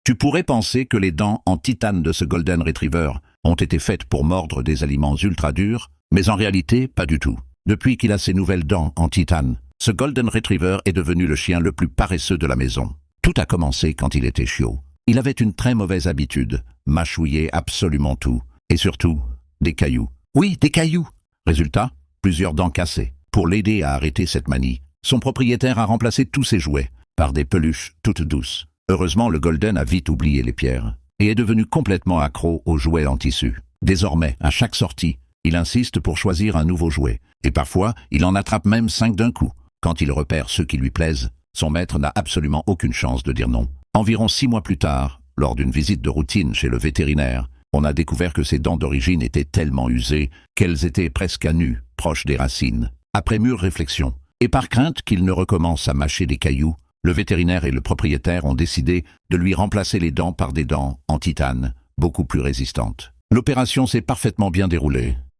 Tu pourrais penser que les dents en titane de ce Golden Retriever ont été faites pour mordre des aliments ultra durs, mais en réalité, pas du tout. Depuis qu'il a ses nouvelles dents en titane, ce Golden Retriever est devenu le chien le plus paresseux de la maison. Tout a commencé quand il était chiot. Il avait une très mauvaise habitude, mâchouiller absolument tout. Et surtout, des cailloux. Oui, des cailloux! Résultat, plusieurs dents cassées. Pour l'aider à arrêter cette manie, son propriétaire a remplacé tous ses jouets par des peluches toutes douces. Heureusement, le Golden a vite oublié les pierres et est devenu complètement accro aux jouets en tissu. Désormais, à chaque sortie, il insiste pour choisir un nouveau jouet. Et parfois, il en attrape même 5 d'un coup. Quand il repère ceux qui lui plaisent, son maître n'a absolument aucune chance de dire non. Environ 6 mois plus tard, lors d'une visite de routine chez le vétérinaire, on a découvert que ses dents d'origine étaient tellement usées qu'elles étaient presque à nu, proches des racines. Après mûre réflexion, et par crainte qu'il ne recommence à mâcher des cailloux, le vétérinaire et le propriétaire ont décidé de lui remplacer les dents par des dents en titane, beaucoup plus résistantes. L'opération s'est parfaitement bien déroulée.